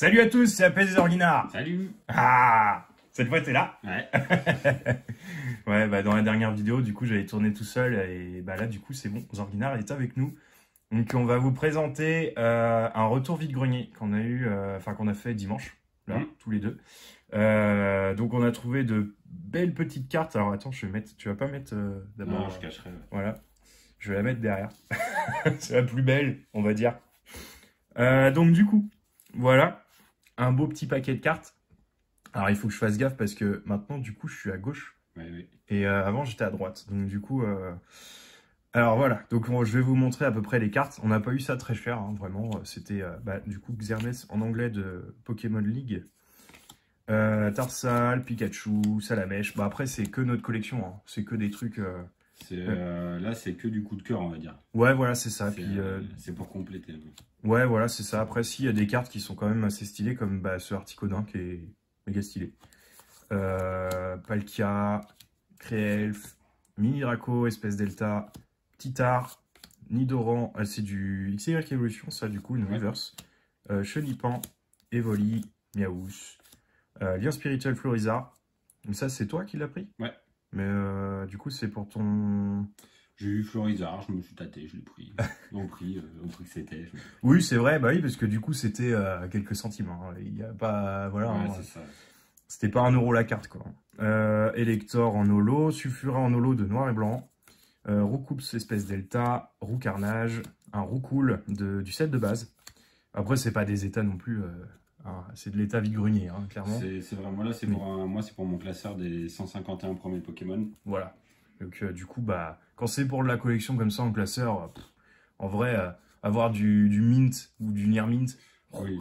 Salut à tous, c'est Apes Orguinard. Salut. Ah, cette fois t'es là. Ouais. Ouais, bah dans la dernière vidéo, du coup, j'avais tourné tout seul et bah là, du coup, c'est bon, Zorguinard est avec nous. Donc, on va vous présenter un retour vide-grenier qu'on a eu, qu'on a fait dimanche, là, tous les deux. Donc, on a trouvé de belles petites cartes. Alors, attends, je vais mettre. Tu vas pas mettre d'abord. Non, je cacherai. Ouais. Voilà, je vais la mettre derrière. C'est la plus belle, on va dire. Donc, du coup, voilà, un beau petit paquet de cartes. Alors, il faut que je fasse gaffe parce que maintenant, du coup, je suis à gauche. Oui. Et avant, j'étais à droite. Donc, du coup... Alors, voilà. Donc, je vais vous montrer à peu près les cartes. On n'a pas eu ça très cher, hein, vraiment. C'était, du coup, Xerneas en anglais de Pokémon League. Tarsal, Pikachu, Salamèche. Bah, après, c'est que notre collection. Hein. C'est que des trucs... Là, c'est que du coup de cœur, on va dire. Ouais, voilà, c'est ça. C'est pour compléter. Ouais, voilà, c'est ça. Après, si, il y a des cartes qui sont quand même assez stylées, comme ce Articodin qui est méga stylé. Palkia, Créelf, Mini Draco, Espèce Delta, Titar, Nidoran, c'est du XY Evolution, ça, du coup, une reverse. Chenipan, Evoli, Miaous, Lien Spirituel Floriza. Donc ça, c'est toi qui l'as pris? Ouais. Mais du coup, c'est pour ton... J'ai eu Florizard, je me suis tâté, je l'ai pris. Au prix que c'était. Oui, c'est vrai, bah oui, parce que du coup, c'était quelques centimes. Hein. Il n'y a pas... Voilà. Ouais, hein, c'est ça. C'était pas 1 euro la carte, quoi. Elector en holo, Sulfura en holo de noir et blanc, Roucoups Espèce Delta, Roucarnage, un Roucoule du set de base. Après, c'est pas des états non plus, hein, c'est de l'état vide-grenier, hein, clairement. C'est vraiment là, c'est pour mon classeur des 151 premiers Pokémon. Voilà. Donc, du coup, bah, quand c'est pour de la collection comme ça en classeur, en vrai, avoir du mint ou du near mint. Oui.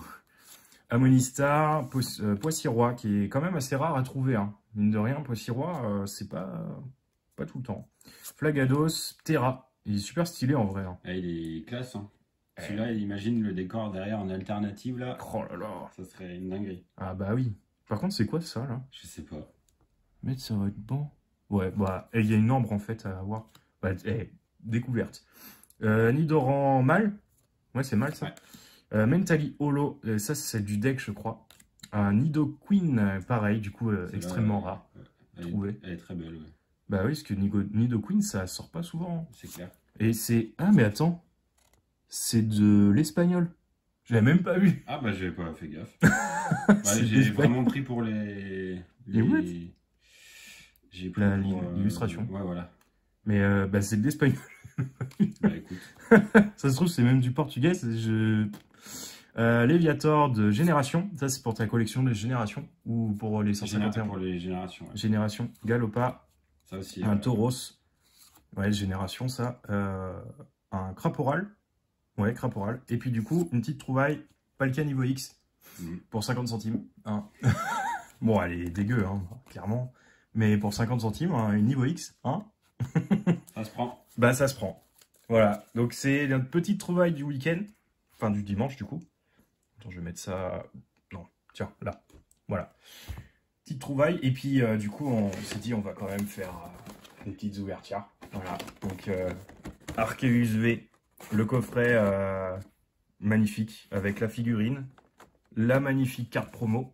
Amonistar, Poissy-Roi, qui est quand même assez rare à trouver. Hein. Mine de rien, Poissy-Roi, c'est pas tout le temps. Flagados, Terra. Il est super stylé en vrai. Hein. Il est classe. Hein. Celui-là, imagine le décor derrière en alternative là. Oh là là. Ça serait une dinguerie. Ah bah oui. Par contre, c'est quoi ça là? Je sais pas. Mais ça va être bon. Ouais, bah, il y a une ombre en fait à avoir. Bah, découverte. Nidoran mal. Ouais, c'est mal ça. Ouais. Mentally Holo, ça c'est du deck je crois. Un Nidoqueen, pareil, du coup extrêmement rare. Elle est très belle, ouais. Bah oui, parce que Nidoqueen ça sort pas souvent. Hein. C'est clair. Et c'est... Ah mais attends, c'est de l'espagnol. Je l'avais même pas vu. Ah bah j'ai pas fait gaffe. Ouais, j'ai vraiment pris pour les... J'ai pris l'illustration. Ouais, voilà. Mais bah, c'est de l'espagnol. Bah écoute. Ça se trouve c'est même du portugais. Léviator de Génération, ça c'est pour ta collection de Génération ou pour les 151 pour les générations. Ouais. Génération, Galopa, ça aussi, un Tauros, ouais Génération ça, un Craporal, ouais Craporal, et puis du coup une petite trouvaille, Palkia niveau X pour 50 centimes. Hein. Bon elle est dégueu hein, clairement, mais pour 50 centimes, hein, une niveau X, hein. Ça se prend. Bah ça se prend. Voilà, donc c'est notre petite trouvaille du week-end, enfin du dimanche du coup. Attends, je vais mettre ça... Non, tiens, là. Voilà. Petite trouvaille. Et puis, du coup, on s'est dit, on va quand même faire des petites ouvertures. Voilà. Donc, Arceus V, le coffret magnifique avec la figurine, la magnifique carte promo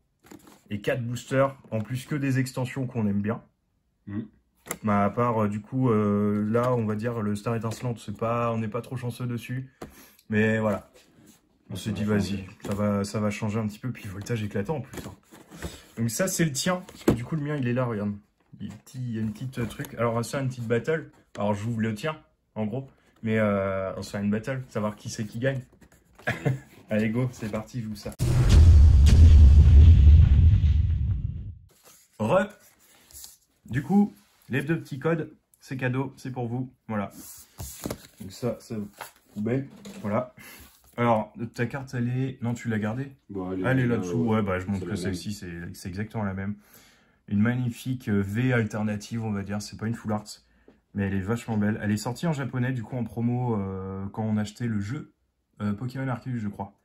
et 4 boosters, en plus que des extensions qu'on aime bien. Bah, à part, du coup, là, on va dire, le Star Étincelante, on n'est pas trop chanceux dessus. Mais voilà. On s'est dit, vas-y, ça va changer un petit peu. Puis le voltage éclatant en plus. Hein. Donc ça, c'est le tien. Parce que du coup, le mien, il est là, regarde. Il y a une petite truc. Alors, ça, une petite battle. Alors, j'ouvre le tien, en gros. Mais on se fait une battle. Savoir qui c'est qui gagne. Allez, go, c'est parti, je joue ça. Du coup, les 2 petits codes, c'est cadeau, c'est pour vous. Voilà. Donc ça, poubelle. Voilà. Alors, ta carte, elle est... Non, tu l'as gardée? Bon, elle est là-dessous. Ouais, bah, je montre que celle-ci, c'est exactement la même. Une magnifique V alternative, on va dire. C'est pas une full art, mais elle est vachement belle. Elle est sortie en japonais, du coup, en promo, quand on achetait le jeu Pokémon Arceus, je crois.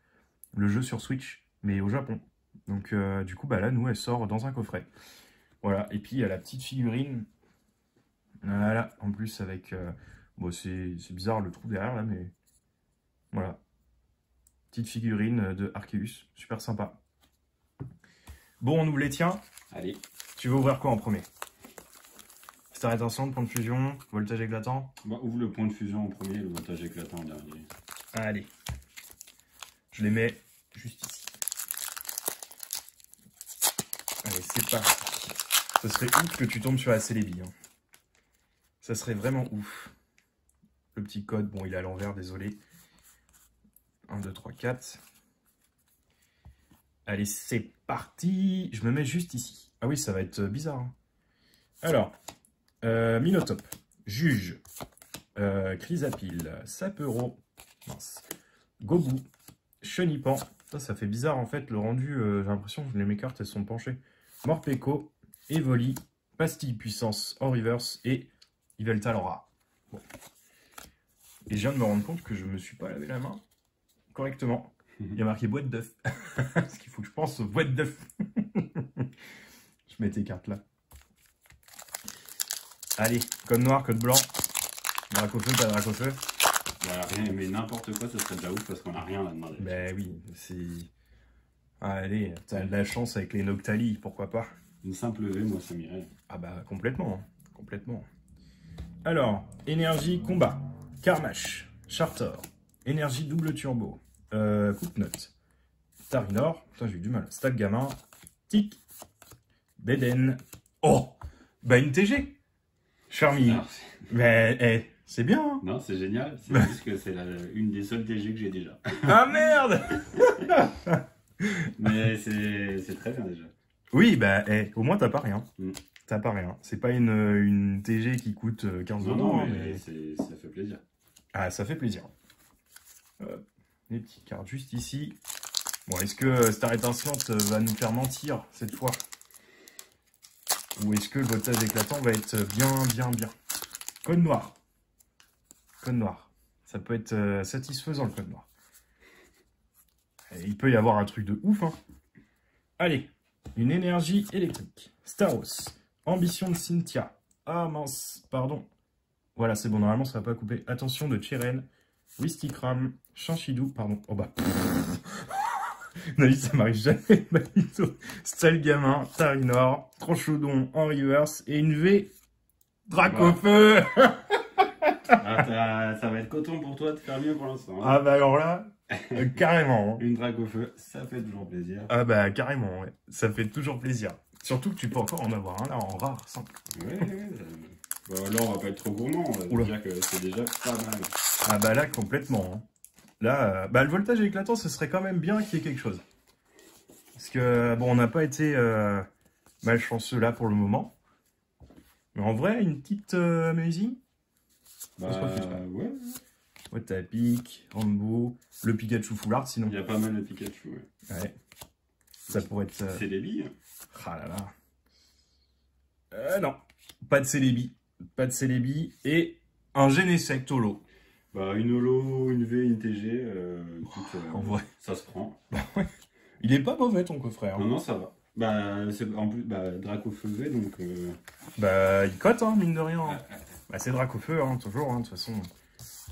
Le jeu sur Switch, mais au Japon. Donc, du coup, bah là, nous, elle sort dans un coffret. Voilà. Et puis, il y a la petite figurine. Voilà. En plus, avec... bon, c'est bizarre, le trou derrière, là, mais... Voilà. Petite figurine de Arceus, super sympa. Bon, on ouvre les tiens. Allez. Tu veux ouvrir quoi en premier? Star étincelante, point de fusion, voltage éclatant. Bah, ouvre le point de fusion en premier et le voltage éclatant en dernier. Allez. Je les mets juste ici. Allez, c'est parti. Ça serait ouf que tu tombes sur la Celebi. Hein. Ça serait vraiment ouf. Le petit code, bon, il est à l'envers, désolé. 1, 2, 3, 4. Allez, c'est parti. Je me mets juste ici. Ah oui, ça va être bizarre. Hein. Alors, Minotope, Juge, Chrysapile, Sapero, mince, Gobu, Chenipan. Ça fait bizarre en fait, le rendu, j'ai l'impression que mes cartes elles sont penchées. Morpeko, Evoli, Pastille Puissance en reverse et Yveltal Aura. Bon. Et je viens de me rendre compte que je me suis pas lavé la main correctement. Il y a marqué boîte d'œuf. Parce qu'il faut que je pense aux boîtes d'œuf. Je mets tes cartes là. Allez, code noir, code blanc. Drac au feu, pas drac au feu. Bah, rien, mais n'importe quoi, ça serait déjà ouf parce qu'on a rien à demander. Ben oui, c'est... Allez, t'as de la chance avec les Noctali, pourquoi pas. Une simple V, moi ça m'irait. Ah bah complètement, hein, complètement. Alors, énergie combat, Karmash, Chartor, énergie double turbo, Coupe-Note, Tarinor, putain j'ai eu du mal, Stack Gamin, Tic, Beden, oh, bah une TG, Charmy, mais hey, c'est bien hein. Non, c'est génial, c'est juste que c'est une des seules TG que j'ai déjà. Ah merde. Mais c'est très bien déjà. Oui, bah hey, au moins t'as pas rien. Mm. T'as pas rien. C'est pas une TG qui coûte 15 euros. Non, hein, mais ça fait plaisir. Ah, ça fait plaisir. Les petites cartes juste ici. Bon, est-ce que Star Étincelante va nous faire mentir cette fois? Ou est-ce que le voltage éclatant va être bien? Code noir. Code noir. Ça peut être satisfaisant le code noir. Et il peut y avoir un truc de ouf. Hein. Allez, une énergie électrique. Staros. Ambition de Cynthia. Ah mince, pardon. Voilà, c'est bon, normalement ça va pas couper. Attention de Cheren. Wistikram. Chanchidou, pardon. Oh bah. Non, ça m'arrive jamais. Style gamin, Tarinor, Tranchodon en reverse et une V. Drac au feu. Ah, ça va être coton pour toi de faire mieux pour l'instant. Hein. Ah bah alors là, carrément. Hein. Une drague au feu, ça fait toujours plaisir. Ah bah carrément, ouais. Ça fait toujours plaisir. Surtout que tu peux encore en avoir un là en rare, simple. Ouais. Bah, là, on va pas être trop gourmand. On va dire que c'est déjà pas mal. Ah bah là, complètement. Hein. Là, bah, le voltage éclatant, ce serait quand même bien qu'il y ait quelque chose. Parce que, bon, on n'a pas été malchanceux là pour le moment. Mais en vrai, une petite amazing. Bah, ouais. Ouais, t'as Pic, Rambo, le Pikachu Full Art sinon. Il y a pas mal de Pikachu, ouais. Ouais. Ça pourrait être... C'est des billes. Ah là là. Non, pas de Celebi. Pas de Celebi. Et un Genesect holo. Bah, une holo, une V, une TG, écoute, en vrai. ça se prend. Bah ouais. Il est pas mauvais ton coffret. Hein. Non, ça va. Bah, en plus, bah, Draco feu V, donc... Bah, il cote, hein, mine de rien. Hein. Bah, c'est Draco feu, hein, toujours, hein, de toute façon.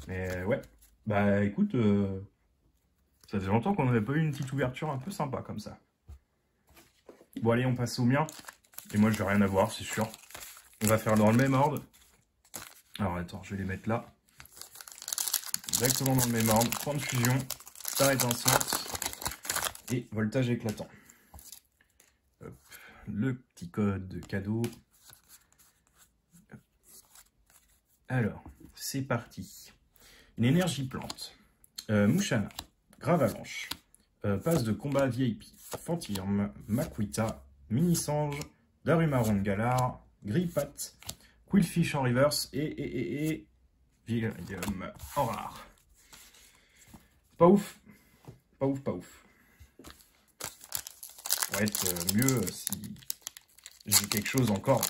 Mais ouais. Bah, écoute, ça fait longtemps qu'on n'avait pas eu une petite ouverture un peu sympa comme ça. Bon, allez, on passe au mien. Et moi, je vais rien avoir, c'est sûr. On va faire dans le même ordre. Alors, attends, je vais les mettre là. Exactement dans le même ordre. Point de fusion, Star étincelante et voltage éclatant. Hop. Le petit code de cadeau. Alors, c'est parti. Une énergie plante. Mouchana, Gravalanche, passe de combat VIP, Fantirme, Makuita, Mini-Sange, Darumaron de Galar, Grippat, Quillfish en reverse et Viridium en rare. Pas ouf. Pas ouf. Ça pourrait être mieux si j'ai quelque chose encore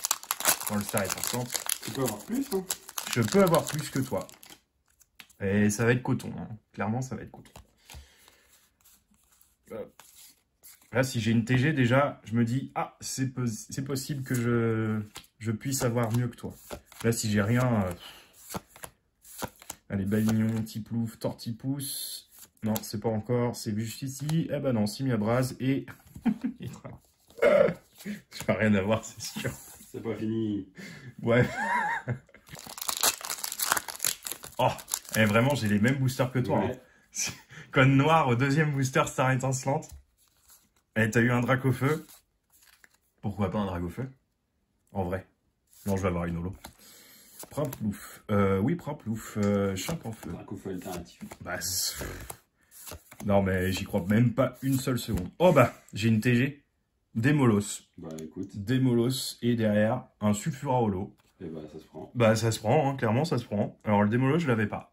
dans le Star étincelante. Tu peux avoir plus, hein. Je peux avoir plus que toi. Et ça va être coton. Hein. Clairement, ça va être coton. Là, si j'ai une TG, déjà, je me dis, ah, c'est possible que je puisse avoir mieux que toi. Là, si j'ai rien... Allez, Balignon, Tiplouf, Tortipousse. Non, c'est pas encore. C'est juste ici. Eh ben non, Simiabraz et... Ça n'a rien à voir, c'est sûr. C'est pas fini. Ouais. Oh, et vraiment, j'ai les mêmes boosters que toi. Ouais. Hein. Code noir au deuxième booster, star étincelante. Et t'as eu un drac au feu. Pourquoi pas un drac au feu? En vrai. Non, je vais avoir une holo. Praplouf. Oui, Praplouf. Champ en feu. Un coup feu alternatif. Bah, non, mais j'y crois même pas une seule seconde. Oh bah, j'ai une TG. Démolos. Bah écoute. Démolos et derrière un Sulfura holo. Et bah ça se prend. Bah ça se prend, hein, clairement ça se prend. Alors le Démolos je l'avais pas.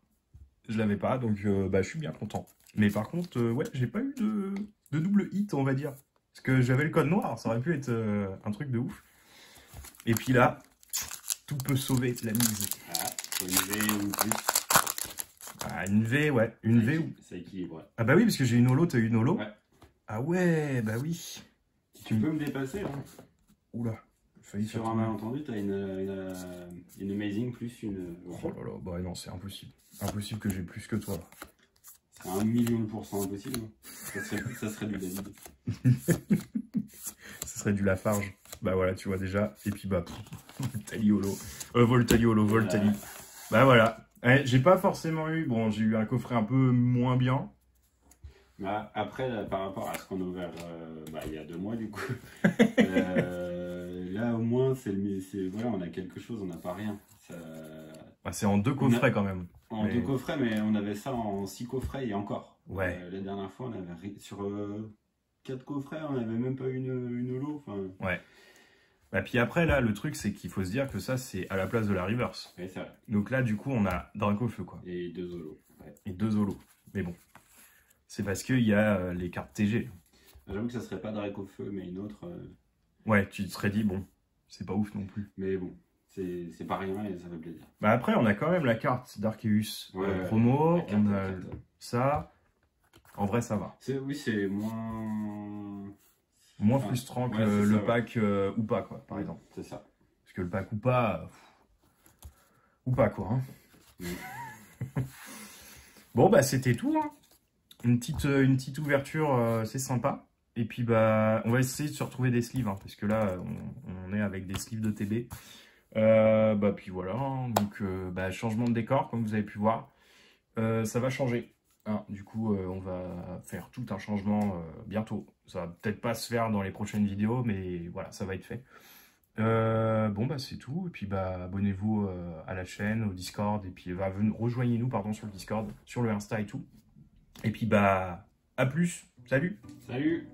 Je l'avais pas, donc bah je suis bien content. Mais par contre, ouais, j'ai pas eu de double hit, on va dire. Parce que j'avais le code noir, ça aurait pu être un truc de ouf. Et puis là, tout peut sauver la mise. Ah, faut une V ou plus. Ah, une V, ouais. Une V ou... Ça équilibre, ouais. Ah bah oui, parce que j'ai une holo, t'as eu une holo. Ouais. Ah ouais, bah oui. Tu peux me dépasser, hein. Oula. Failli Sur faire un malentendu, t'as une amazing plus une... Oh là là, bah non, c'est impossible. Impossible que j'ai plus que toi. C'est 1 million de % impossible. Ça serait du David. Ce serait du Lafarge. Bah voilà, tu vois déjà. Et puis bah, Voltali holo. Voltali holo, Voltali. Bah voilà. J'ai pas forcément eu... Bon, j'ai eu un coffret un peu moins bien. Bah, après, là, par rapport à ce qu'on a ouvert il y a 2 mois, du coup, là, au moins, voilà, on a quelque chose, on n'a pas rien. Ça... Bah, c'est en 2 coffrets quand même. En 2 coffrets, mais on avait ça en 6 coffrets et encore. Ouais. La dernière fois, on avait sur 4 coffrets, on n'avait même pas une holo. Ouais. Bah, puis après, là, le truc, c'est qu'il faut se dire que ça, c'est à la place de la reverse. Ouais, c'est vrai. Donc là, du coup, on a Draco-Feu, quoi. Et 2 holos. Ouais. Et 2 holos. Mais bon. C'est parce qu'il y a les cartes TG. J'avoue que ça serait pas Draco-Feu, mais une autre. Ouais, tu te serais dit, bon, c'est pas ouf non plus. Mais bon, c'est pas rien et ça fait plaisir. Bah après, on a quand même la carte d'Arceus promo. On a ça. En vrai, ça va. Oui, c'est moins... Moins frustrant que le pack ou pas, quoi, par exemple. C'est ça. Parce que le pack ou pas, quoi. Hein. Bon, bah, c'était tout. Hein. Une petite ouverture, c'est sympa. Et puis, bah, on va essayer de se retrouver des sleeves, hein, parce que là, on est avec des sleeves de TB. Bah, puis voilà. Hein. Donc, bah, changement de décor, comme vous avez pu voir. Ça va changer. Hein. Du coup, on va faire tout un changement bientôt. Ça va peut-être pas se faire dans les prochaines vidéos, mais voilà, ça va être fait. Bon, bah, c'est tout. Et puis, bah, abonnez-vous à la chaîne, au Discord. Et puis, rejoignez-nous, pardon, sur le Discord, sur le Insta et tout. Et puis, bah, à plus. Salut! Salut!